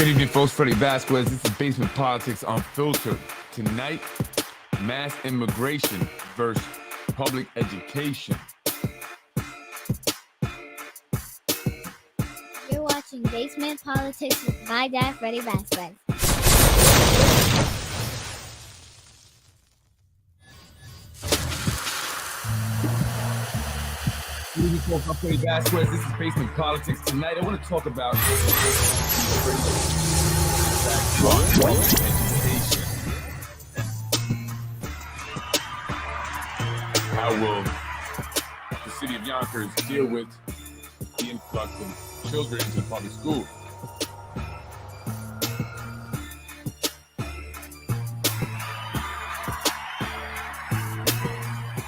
Good evening, folks. Freddie Vasquez. This is Basement Politics Unfiltered. Tonight, mass immigration versus public education. You're watching Basement Politics with my dad, Freddie Vasquez. Good evening, folks. I'm Freddie Vasquez. This is Basement Politics. Tonight, I want to talk about education. How will the city of Yonkers deal with the influx of children into the public school?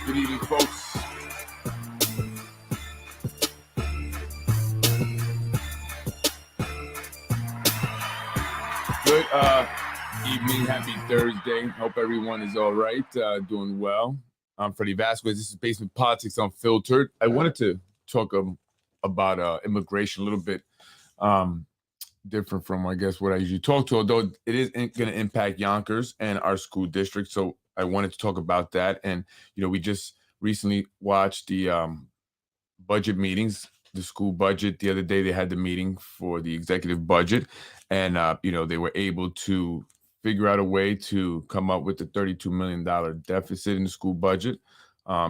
Good evening, folks. Good evening. Happy Thursday. Hope everyone is all right, doing well. I'm Freddie Vasquez. This is Basement Politics Unfiltered. I wanted to talk about immigration a little bit different from, I guess, what I usually talk to, although it is going to impact Yonkers and our school district. So I wanted to talk about that. And, we just recently watched the budget meetings, the school budget. The other day they had the meeting for the executive budget, and they were able to figure out a way to come up with a $32 million deficit in the school budget.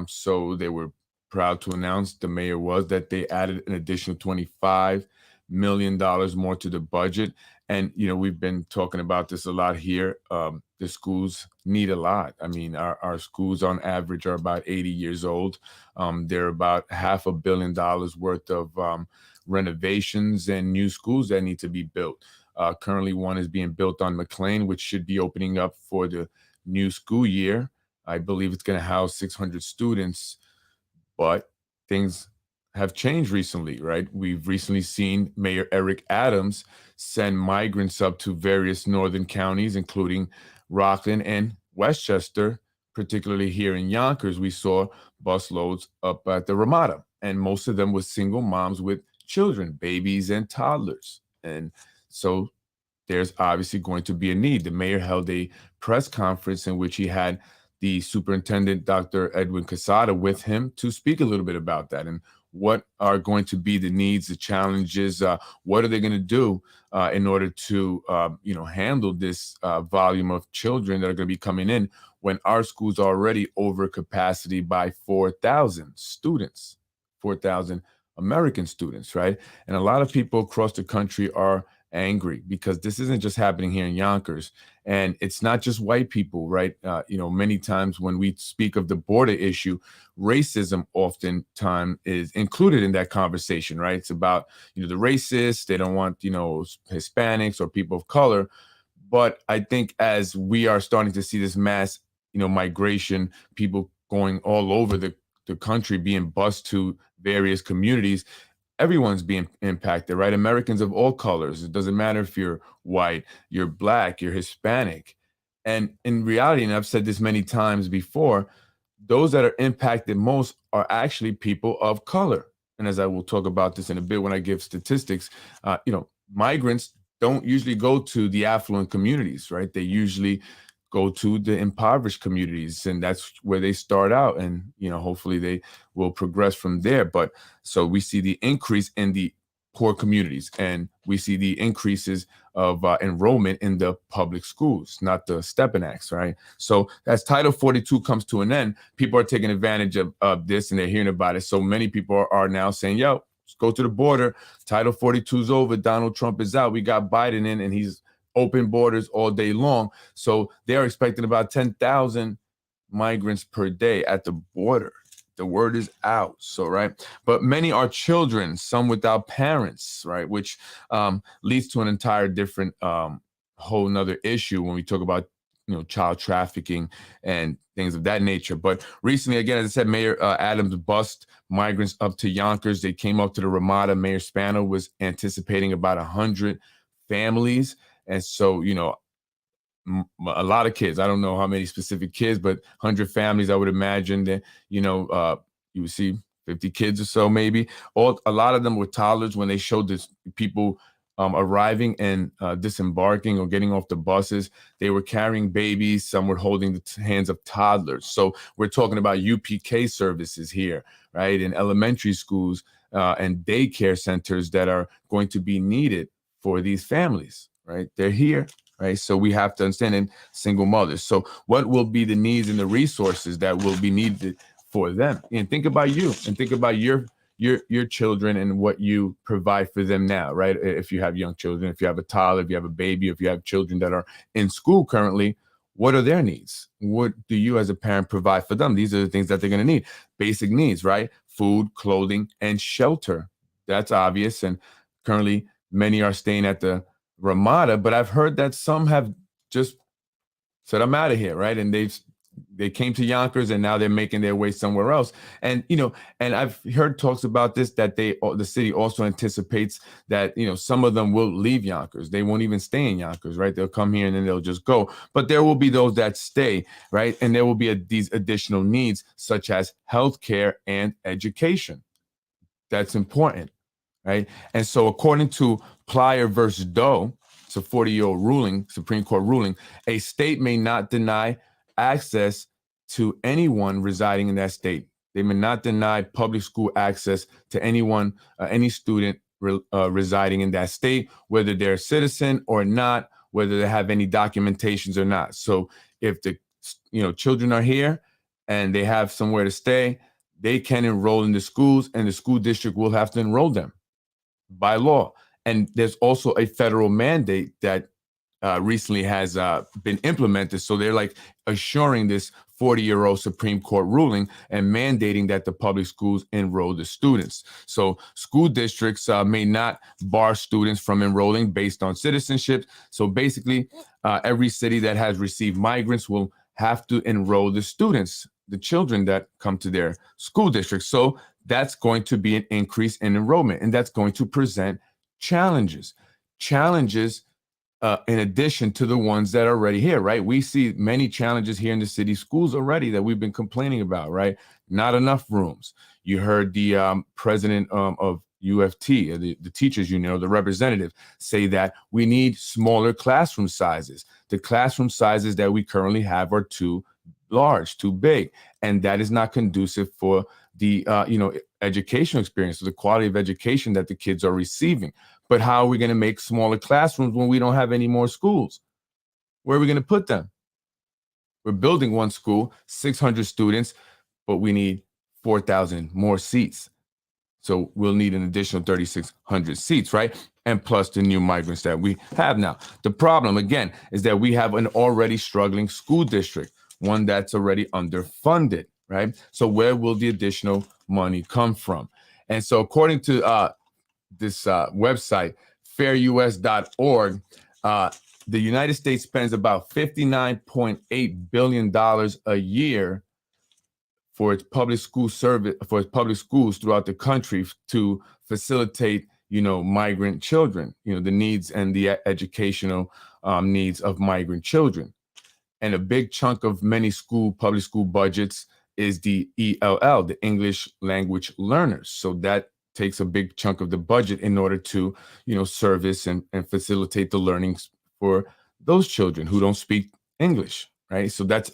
So they were proud to announce, the mayor was, that they added an additional $25 million more to the budget. And, we've been talking about this a lot here. The schools need a lot. I mean, our schools on average are about 80 years old. They're about $500 million worth of renovations and new schools that need to be built. Currently, one is being built on McLean, which should be opening up for the new school year. I believe it's going to house 600 students, but things have changed recently, right? We've recently seen Mayor Eric Adams send migrants up to various northern counties, including Rockland and Westchester. Particularly here in Yonkers, we saw busloads up at the Ramada, and most of them were single moms with children, babies and toddlers. And so there's obviously going to be a need. The mayor held a press conference in which he had the superintendent, Dr. Edwin Casada, with him to speak a little bit about that and what are going to be the needs, the challenges, what are they going to do in order to, handle this volume of children that are going to be coming in when our school's already over capacity by 4,000 students, 4,000 American students, right? And a lot of people across the country are angry because this isn't just happening here in Yonkers, and it's not just white people, right? Many times when we speak of the border issue, racism oftentimes is included in that conversation, right? It's about, the racists, they don't want, Hispanics or people of color. But I think as we are starting to see this mass, migration, people going all over the country, being bused to various communities, everyone's being impacted, right? Americans of all colors. It doesn't matter if you're white, you're black, you're Hispanic. And in reality, and I've said this many times before, those that are impacted most are actually people of color. And as I will talk about this in a bit when I give statistics, migrants don't usually go to the affluent communities, right? They usually go to the impoverished communities, and that's where they start out. And, hopefully they will progress from there. But so we see the increase in the poor communities, and we see the increases of enrollment in the public schools, not the Stepping Acts, right? So as Title 42 comes to an end, people are taking advantage of this, and they're hearing about it. So many people are now saying, yo, let's go to the border. Title 42 is over. Donald Trump is out. We got Biden in, and he's open borders all day long. So they're expecting about 10,000 migrants per day at the border. The word is out. So, right. But many are children, some without parents, right, which leads to an entire different whole nother issue when we talk about, child trafficking and things of that nature. But recently, again, as I said, Mayor Adams bussed migrants up to Yonkers. They came up to the Ramada. Mayor Spano was anticipating about 100 families. And so, a lot of kids, I don't know how many specific kids, but 100 families, I would imagine that, you would see 50 kids or so, maybe. A lot of them were toddlers. When they showed this, people arriving and disembarking or getting off the buses. They were carrying babies. Some were holding the hands of toddlers. So we're talking about UPK services here, right? In elementary schools and daycare centers that are going to be needed for these families, right? They're here, right? So we have to understand, and single mothers. So what will be the needs and the resources that will be needed for them? And think about you, and think about your children and what you provide for them now, right? If you have young children, if you have a toddler, if you have a baby, if you have children that are in school currently, what are their needs? What do you as a parent provide for them? These are the things that they're going to need. Basic needs, right? Food, clothing, and shelter. That's obvious. And currently many are staying at the Ramada, but I've heard that some have just said, I'm out of here, right? And they came to Yonkers and now they're making their way somewhere else. And, and I've heard talks about this, that the city also anticipates that, some of them will leave Yonkers. They won't even stay in Yonkers, right? They'll come here and then they'll just go. But there will be those that stay, right? And there will be these additional needs such as healthcare and education. That's important, right? And so according to Plyer versus Doe, it's a 40-year-old ruling, Supreme Court ruling, a state may not deny access to anyone residing in that state. They may not deny public school access to anyone, any student residing in that state, whether they're a citizen or not, whether they have any documentations or not. So if the children are here and they have somewhere to stay, they can enroll in the schools, and the school district will have to enroll them by law. And there's also a federal mandate that recently has been implemented. So they're like assuring this 40-year-old Supreme Court ruling and mandating that the public schools enroll the students. So school districts may not bar students from enrolling based on citizenship. So basically, every city that has received migrants will have to enroll the students, the children that come to their school district. So that's going to be an increase in enrollment, and that's going to present challenges in addition to the ones that are already here, right? We see many challenges here in the city schools already that we've been complaining about, right? Not enough rooms. You heard the president of UFT, the teachers union, or the representative, say that we need smaller classroom sizes. The classroom sizes that we currently have are too large, too big, and that is not conducive for the educational experience, the quality of education that the kids are receiving. But how are we going to make smaller classrooms when we don't have any more schools? Where are we going to put them? We're building one school, 600 students, but we need 4,000 more seats. So we'll need an additional 3,600 seats, right? And plus the new migrants that we have now. The problem, again, is that we have an already struggling school district, one that's already underfunded, right? So where will the additional money come from? And so according to this website, fairus.org, the United States spends about $59.8 billion a year for its public school service, for its public schools throughout the country to facilitate, migrant children, the needs and the educational needs of migrant children. And a big chunk of many public school budgets is the ELL, the English language learners. So that takes a big chunk of the budget in order to, service and facilitate the learnings for those children who don't speak English, right? So that's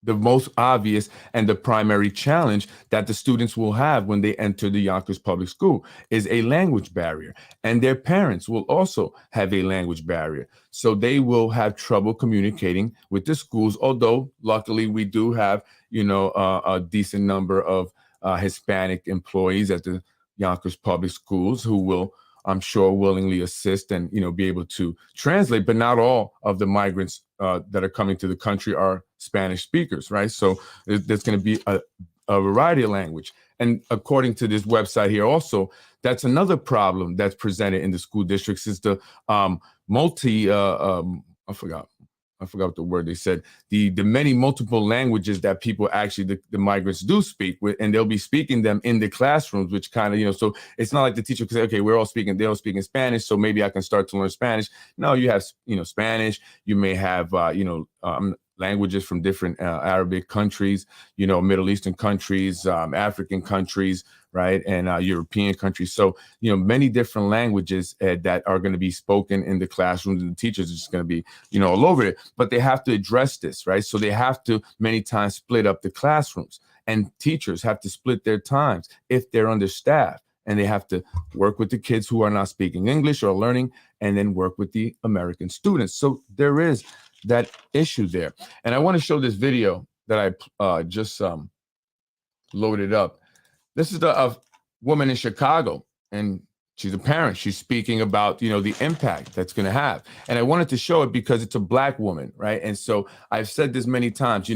the most obvious and the primary challenge that the students will have when they enter the Yonkers Public School is a language barrier. And their parents will also have a language barrier. So they will have trouble communicating with the schools, although luckily we do have, a decent number of Hispanic employees at the Yonkers Public Schools who will, I'm sure, willingly assist and, be able to translate. But not all of the migrants that are coming to the country are Spanish speakers, right? So there's going to be a variety of language. And according to this website here also, that's another problem that's presented in the school districts is the I forgot the word they said, the many multiple languages that people actually, the migrants do speak with, and they'll be speaking them in the classrooms, which kind of, so it's not like the teacher can say, okay, they're all speaking Spanish, so maybe I can start to learn Spanish. No, you have, Spanish, you may have, languages from different Arabic countries, Middle Eastern countries, African countries, right, and European countries. So, many different languages that are going to be spoken in the classrooms, and the teachers are just going to be, all over it. But they have to address this, right? So they have to many times split up the classrooms, and teachers have to split their times if they're understaffed. And they have to work with the kids who are not speaking English or learning, and then work with the American students. So there is that issue there. And I want to show this video that I just loaded up. This is a woman in Chicago, and she's a parent. She's speaking about, the impact that's going to have. And I wanted to show it because it's a Black woman, right? And so I've said this many times,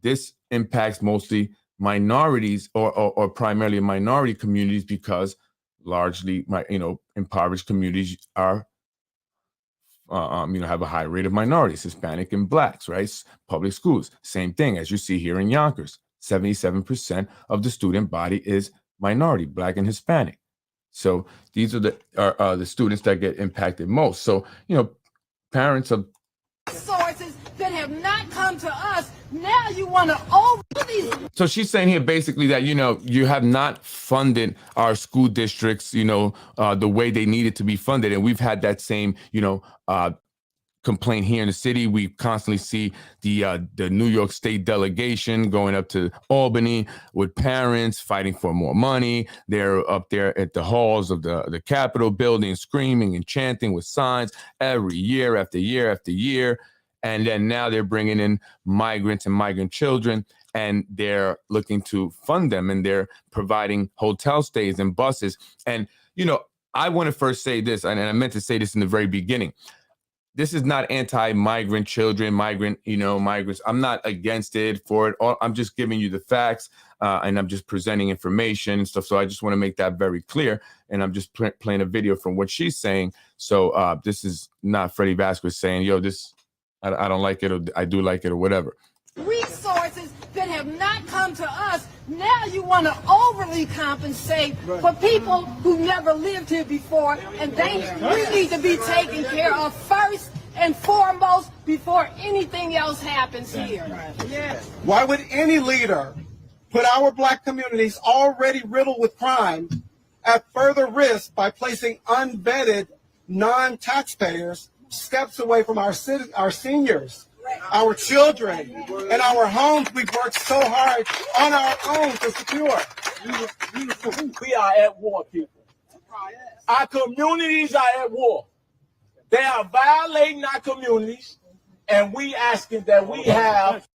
this impacts mostly minorities or primarily minority communities, because largely impoverished communities are have a high rate of minorities, Hispanic and Blacks, right? Public schools, same thing as you see here in Yonkers. 77% of the student body is minority, Black and Hispanic. So these are the students that get impacted most. So, parents of sources that have not come to us. Now you want to over these. So she's saying here basically that, you have not funded our school districts, the way they needed to be funded. And we've had that same, complaint here in the city. We constantly see the New York State delegation going up to Albany with parents fighting for more money. They're up there at the halls of the Capitol building, screaming and chanting with signs every year after year after year. And then now they're bringing in migrants and migrant children, and they're looking to fund them, and they're providing hotel stays and buses. And, I want to first say this, and I meant to say this in the very beginning. This is not anti-migrant children, migrants. I'm not against it for it. I'm just giving you the facts, and I'm just presenting information and stuff. So I just want to make that very clear. And I'm just playing a video from what she's saying. So this is not Freddie Vasquez saying, yo, I don't like it, or I do like it, or whatever. Resources that have not come to us. Now you want to overly compensate for people who never lived here before, and we need to be taken care of first and foremost before anything else happens here. Why would any leader put our Black communities already riddled with crime at further risk by placing unvetted non-taxpayers steps away from our seniors, our children, and our homes we've worked so hard on our own to secure? We are at war, people. Our communities are at war. They are violating our communities, and we asking that we have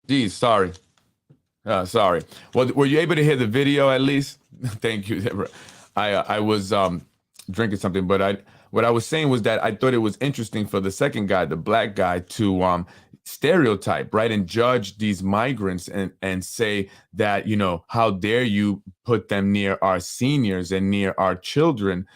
Geez, sorry. Sorry. Well, were you able to hear the video at least? Thank you, Deborah. I was drinking something, but what I was saying was that I thought it was interesting for the second guy, the black guy, to stereotype, right, and judge these migrants and say that, you know, how dare you put them near our seniors and near our children,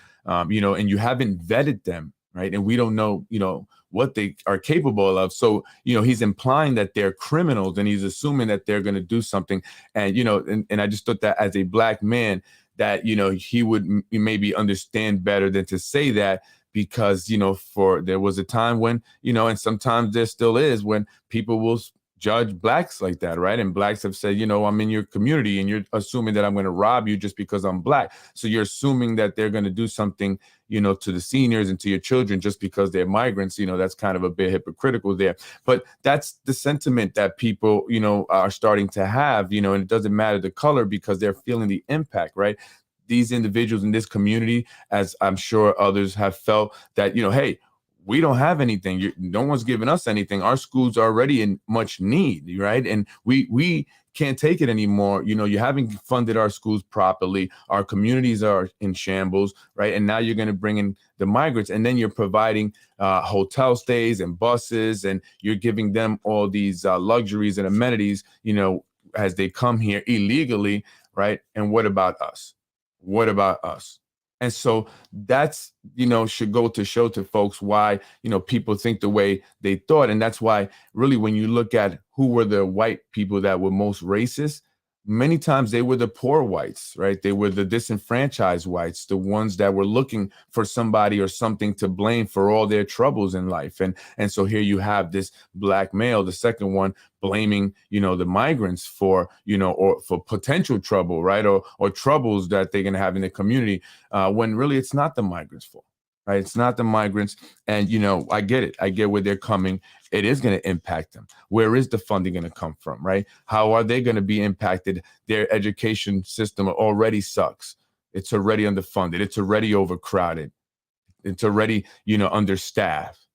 you know, and you haven't vetted them, right, and we don't know, you know, what they are capable of. So, you know, he's implying that they're criminals and he's assuming that they're going to do something. And, you know, and I just thought that as a black man, that, you know, he would maybe understand better than to say that, because, you know, there was a time when, you know, and sometimes there still is, when people will judge blacks like that, right? And blacks have said, you know, I'm in your community and you're assuming that I'm going to rob you just because I'm black. So you're assuming that they're going to do something, you know, to the seniors and to your children just because they're migrants. You know, that's kind of a bit hypocritical there. But that's the sentiment that people, you know, are starting to have, you know, and it doesn't matter the color because they're feeling the impact, right? These individuals in this community, as I'm sure others have felt, that, you know, hey, we don't have anything. No one's giving us anything. Our schools are already in much need, right? And we can't take it anymore. You know, you haven't funded our schools properly. Our communities are in shambles, right? And now you're going to bring in the migrants, and then you're providing hotel stays and buses, and you're giving them all these luxuries and amenities, you know, as they come here illegally, right? And what about us? What about us? And so that's, you know, should go to show to folks why, you know, people think the way they thought. And that's why really when you look at who were the white people that were most racist, many times they were the poor whites, right? They were the disenfranchised whites, the ones that were looking for somebody or something to blame for all their troubles in life. And so here you have this black male, the second one, blaming, you know, the migrants for, you know, or for potential trouble, right? Or troubles that they're going to have in the community, when really it's not the migrants' fault. Right? It's not the migrants. And, you know, I get it. I get where they're coming. It is going to impact them. Where is the funding going to come from? Right? How are they going to be impacted? Their education system already sucks. It's already underfunded. It's already overcrowded. It's already, you know, understaffed.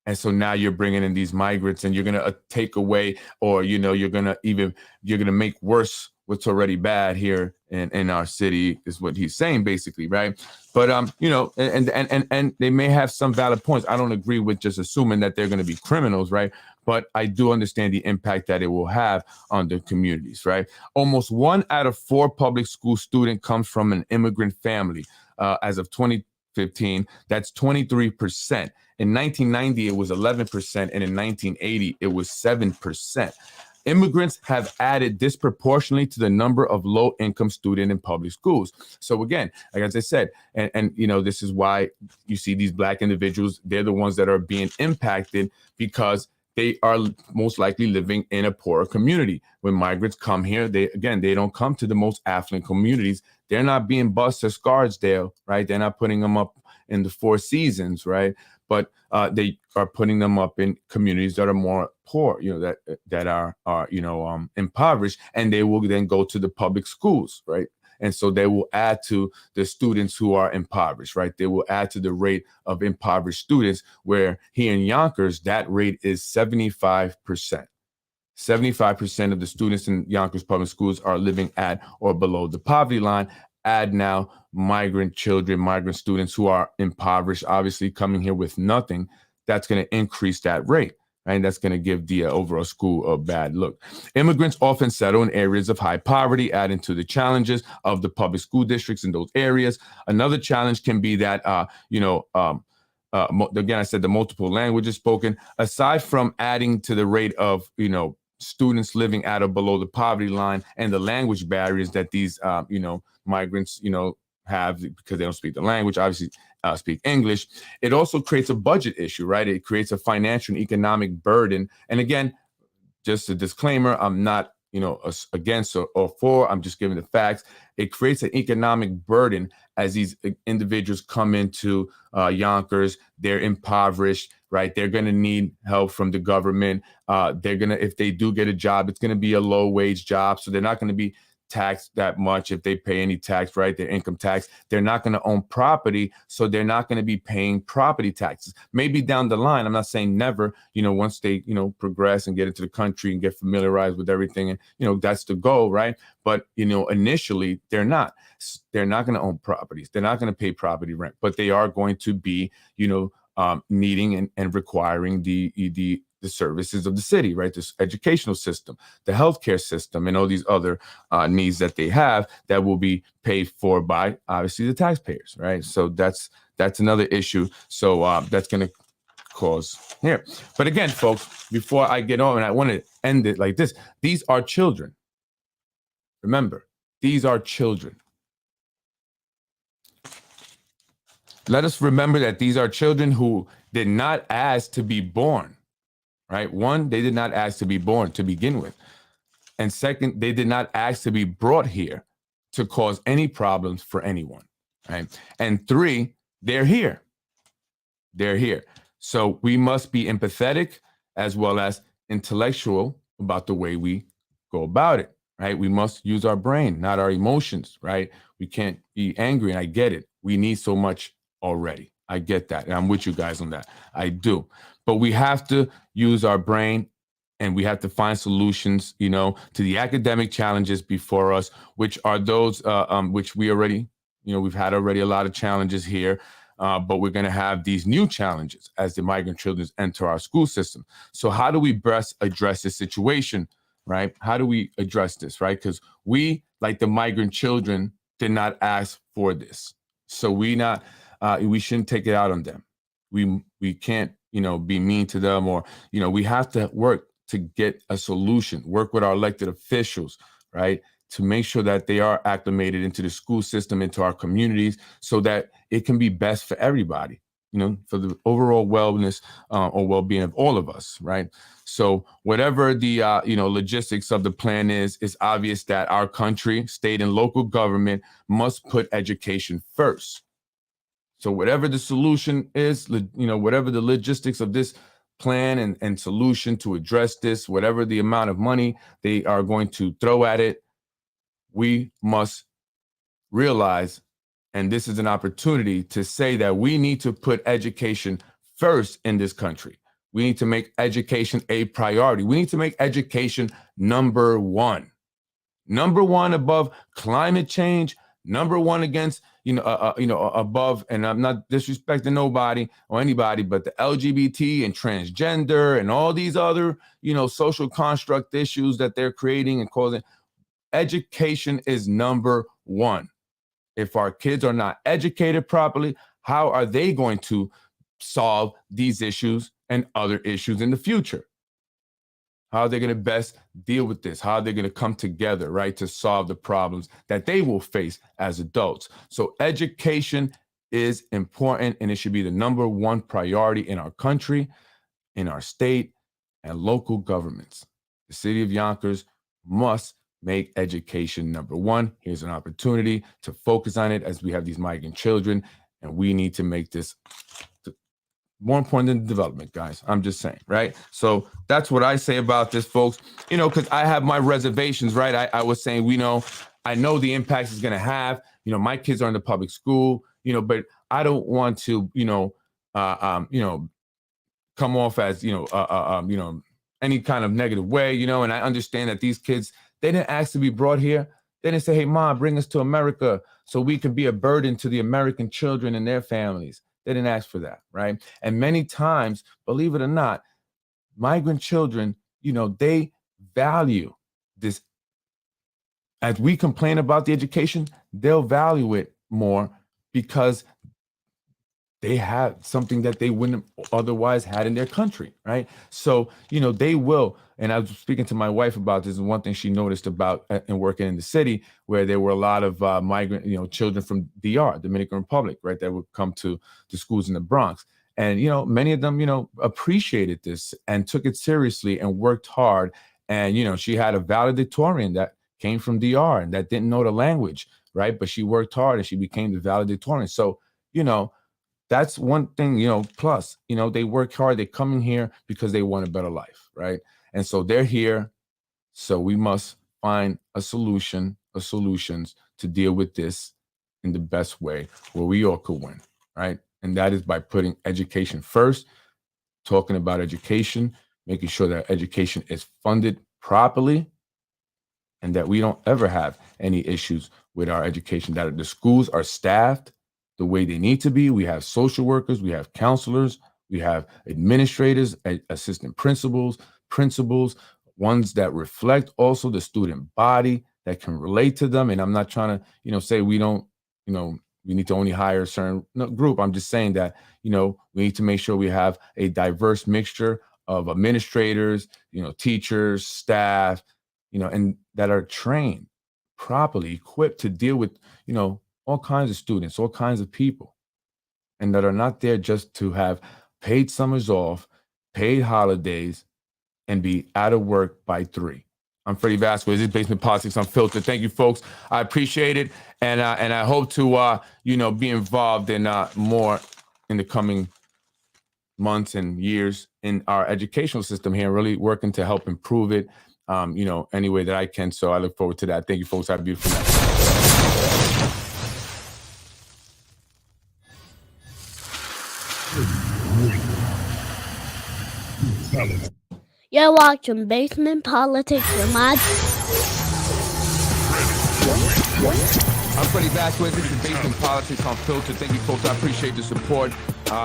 And so now you're bringing in these migrants and you're going to take away, or, you know, you're going to make worse what's already bad here in our city, is what he's saying basically, right? But you know, and they may have some valid points. I don't agree with just assuming that they're going to be criminals, right? But I do understand the impact that it will have on the communities, right? Almost 1 out of 4 public school student comes from an immigrant family. As of 2015, that's 23%. In 1990, it was 11%, and in 1980, it was 7%. Immigrants have added disproportionately to the number of low-income students in public schools. So again, like as I said, and you know, this is why you see these black individuals, they're the ones that are being impacted because they are most likely living in a poorer community. When migrants come here, they don't come to the most affluent communities. They're not being bused to Scarsdale, right? They're not putting them up in the Four Seasons, right? But they are putting them up in communities that are more poor, you know, that are you know, impoverished, and they will then go to the public schools, right? And so they will add to the students who are impoverished, right? They will add to the rate of impoverished students, where here in Yonkers, that rate is 75%. 75% of the students in Yonkers public schools are living at or below the poverty line. Add now migrant children, migrant students who are impoverished, obviously coming here with nothing. That's going to increase that rate. And that's going to give the overall school a bad look. Immigrants often settle in areas of high poverty, adding to the challenges of the public school districts in those areas. Another challenge can be that, again, I said the multiple languages spoken. Aside from adding to the rate of, you know, students living at or below the poverty line and the language barriers that these, you know, migrants, you know, have because they don't speak the language, obviously speak English. It also creates a budget issue, right? It creates a financial and economic burden. And again, just a disclaimer, I'm not, you know, against or for, I'm just giving the facts. It creates an economic burden as these individuals come into Yonkers. They're impoverished, right? They're going to need help from the government. They're going to, if they do get a job, it's going to be a low wage job. So they're not going to be taxed that much if they pay any tax, right? Their income tax. They're not going to own property, so they're not going to be paying property taxes. Maybe down the line, I'm not saying never, once they, progress and get into the country and get familiarized with everything. And, that's the goal, right? But, initially they're not going to own properties. They're not going to pay property rent, but they are going to be, needing and requiring the services of the city, right? This educational system, the healthcare system, and all these other needs that they have that will be paid for by obviously the taxpayers, right? So that's another issue. So that's going to cause here. But again, folks, before I get on, and I want to end it like this: these are children. Remember, these are children. Let us remember that these are children who did not ask to be born. Right? One, they did not ask to be born to begin with. And second, they did not ask to be brought here to cause any problems for anyone. Right? And three, they're here. They're here. So we must be empathetic as well as intellectual about the way we go about it. Right? We must use our brain, not our emotions. Right? We can't be angry. And I get it. We need so much already. I get that. And I'm with you guys on that. I do. But we have to use our brain, and we have to find solutions, to the academic challenges before us, which are those which we already, we've had already a lot of challenges here, but we're going to have these new challenges as the migrant children enter our school system. So how do we best address this situation, right? How do we address this, right? Because we, like the migrant children, did not ask for this. So we shouldn't take it out on them. We can't, be mean to them, or, we have to work to get a solution, work with our elected officials, right? To make sure that they are acclimated into the school system, into our communities, so that it can be best for everybody, for the overall wellness or well-being of all of us, right? So whatever the, logistics of the plan is, it's obvious that our country, state and local government must put education first. So whatever the solution is, whatever the logistics of this plan and solution to address this, whatever the amount of money they are going to throw at it, we must realize, and this is an opportunity to say that we need to put education first in this country. We need to make education a priority. We need to make education number one above climate change, number one against, above, and I'm not disrespecting nobody or anybody, but the LGBT and transgender and all these other, social construct issues that they're creating and causing. Education is number one. If our kids are not educated properly, how are they going to solve these issues and other issues in the future? How are they going to best deal with this? How are they going to come together, right, to solve the problems that they will face as adults? So education is important, and it should be the number one priority in our country, in our state, and local governments. The city of Yonkers must make education number one. Here's an opportunity to focus on it as we have these migrant children, and we need to make this more important than development, guys. I'm just saying, right? So that's what I say about this, folks. Because I have my reservations, right? I was saying, I know the impact it's going to have. My kids are in the public school, but I don't want to, come off as, any kind of negative way, and I understand that these kids, they didn't ask to be brought here. They didn't say, hey, Mom, bring us to America so we can be a burden to the American children and their families. They didn't ask for that, right? And many times, believe it or not, migrant children, they value this. As we complain about the education, they'll value it more because they have something that they wouldn't otherwise had in their country, right? So, they will. And I was speaking to my wife about this, and one thing she noticed about and working in the city where there were a lot of migrant, children from DR, Dominican Republic, right, that would come to the schools in the Bronx. And, many of them, appreciated this and took it seriously and worked hard. And, she had a valedictorian that came from DR and that didn't know the language, right? But she worked hard and she became the valedictorian. So, that's one thing, plus, they work hard. They come in here because they want a better life, right? And so they're here. So we must find a solution of solutions to deal with this in the best way where we all could win, right? And that is by putting education first, talking about education, making sure that education is funded properly, and that we don't ever have any issues with our education, that the schools are staffed the way they need to be. We have social workers, we have counselors, we have administrators, assistant principals, ones that reflect also the student body that can relate to them. And I'm not trying to, say we don't, we need to only hire a certain group. I'm just saying that, we need to make sure we have a diverse mixture of administrators, teachers, staff, and that are trained properly, equipped to deal with, all kinds of students, all kinds of people, and that are not there just to have paid summers off, paid holidays, and be out of work by 3. I'm Freddie Vasquez. This is Basement Politics Unfiltered. Thank you, folks. I appreciate it, and I hope to be involved in more in the coming months and years in our educational system here, really working to help improve it, any way that I can. So I look forward to that. Thank you, folks. Have a beautiful night. You're watching Basement Politics with my... I'm Freddie Vasquez. This is Basement Politics Unfiltered. Thank you, folks. I appreciate the support.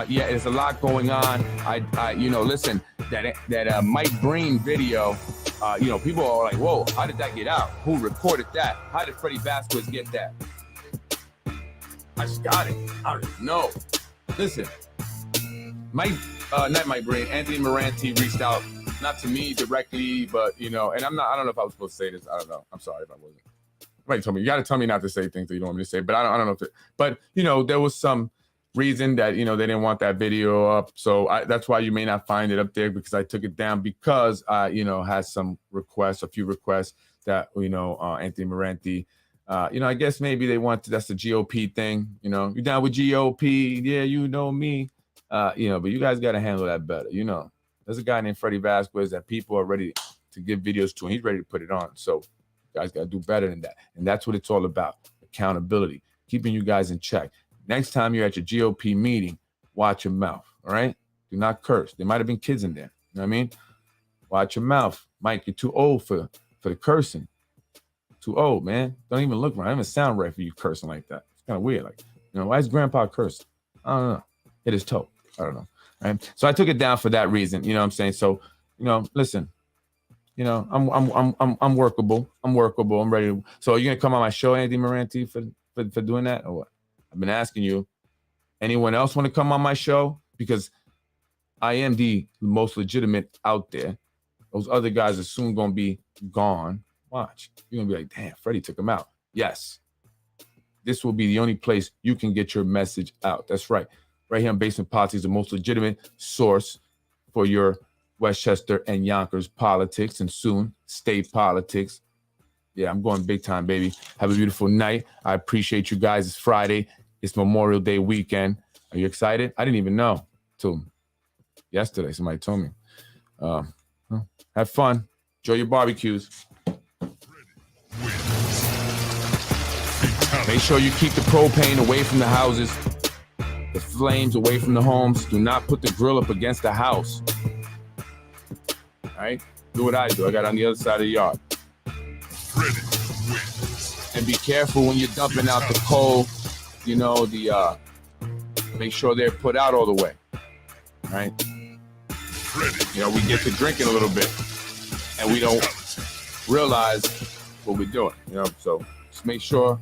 There's a lot going on. Listen, that Mike Breen video, people are like, whoa, how did that get out? Who recorded that? How did Freddie Vasquez get that? I just got it. I don't know. Listen, not Mike Breen, Anthony Moranti reached out, not to me directly, but, and I don't know if I was supposed to say this. I don't know. I'm sorry if I wasn't. Somebody told me, you got to tell me not to say things that you don't want me to say, but I don't know but there was some reason that, they didn't want that video up. So that's why you may not find it up there, because I took it down because I, had some requests, a few requests that, Anthony Moranti, I guess maybe they want to, that's the GOP thing, you down with GOP. Yeah, me, but you guys got to handle that better. There's a guy named Freddie Vasquez that people are ready to give videos to, and he's ready to put it on. So you guys got to do better than that. And that's what it's all about. Accountability, keeping you guys in check. Next time you're at your GOP meeting, watch your mouth. All right. Do not curse. There might've been kids in there. You know what I mean? Watch your mouth. Mike, you're too old for the cursing. Too old, man. Don't even look right. Don't even sound right for you cursing like that. It's kind of weird. Like, why is grandpa cursing? I don't know. Hit his toe. I don't know. Right. So I took it down for that reason. You know what I'm saying? So, listen, I'm workable. I'm ready to. So are you gonna come on my show, Andy Moranti, for doing that, or what? I've been asking you. Anyone else want to come on my show? Because I am the most legitimate out there. Those other guys are soon gonna be gone. Watch. You're gonna be like, damn, Freddie took him out. Yes. This will be the only place you can get your message out. That's right. Right here on Basement Politics, the most legitimate source for your Westchester and Yonkers politics, and soon state politics. Yeah, I'm going big time, baby. Have a beautiful night. I appreciate you guys. It's Friday. It's Memorial Day weekend. Are you excited? I didn't even know till yesterday. Somebody told me. Have fun. Enjoy your barbecues. Make sure you keep the propane away from the houses. The flames away from the homes. Do not put the grill up against the house. All right? Do what I do. I got it on the other side of the yard. And be careful when you're dumping out the coal. Make sure they're put out all the way. All right? We get to drinking a little bit. And we don't realize what we're doing. So just make sure.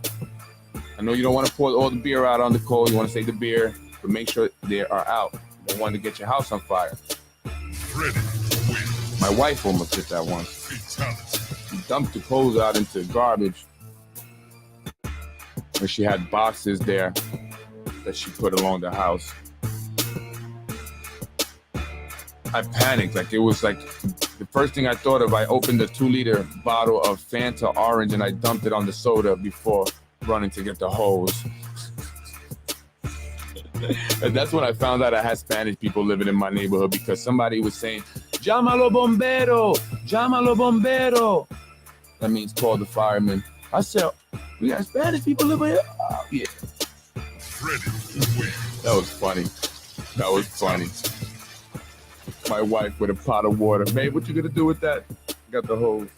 I know you don't want to pour all the beer out on the coal. You want to save the beer, but make sure they are out. You don't want to get your house on fire. My wife almost did that once. She dumped the clothes out into garbage. And she had boxes there that she put along the house. I panicked. Like, it was like the first thing I thought of, I opened a 2-liter bottle of Fanta orange and I dumped it on the soda before running to get the hose. And that's when I found out I had Spanish people living in my neighborhood, because somebody was saying, "Llámalo bombero, llámalo bombero." That means call the firemen. I said, we got Spanish people living here? Oh, yeah. That was funny. That was funny. My wife with a pot of water. Babe, what you gonna do with that? Got the hose.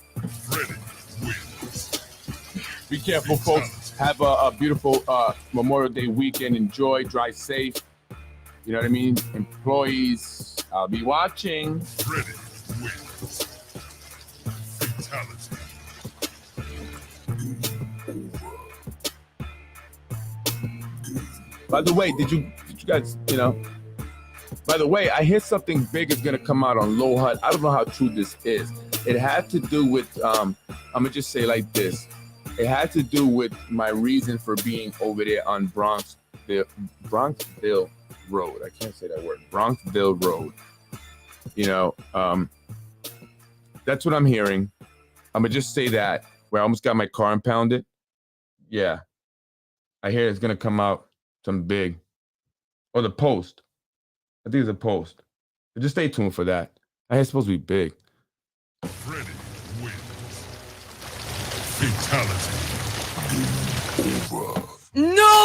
Be careful, folks. Have a beautiful Memorial Day weekend. Enjoy, drive safe. You know what I mean? Employees, I'll be watching. By the way, did you guys, by the way, I hear something big is going to come out on Low Hut. I don't know how true this is. It had to do with, I'm going to just say like this. It had to do with my reason for being over there on Bronxville Road. I can't say that word. Bronxville Road. That's what I'm hearing. I'm going to just say that, where I almost got my car impounded. Yeah. I hear it's going to come out some big. Or the Post. I think it's a Post. But just stay tuned for that. I hear it's supposed to be big. Freddy wins. Fatality. No!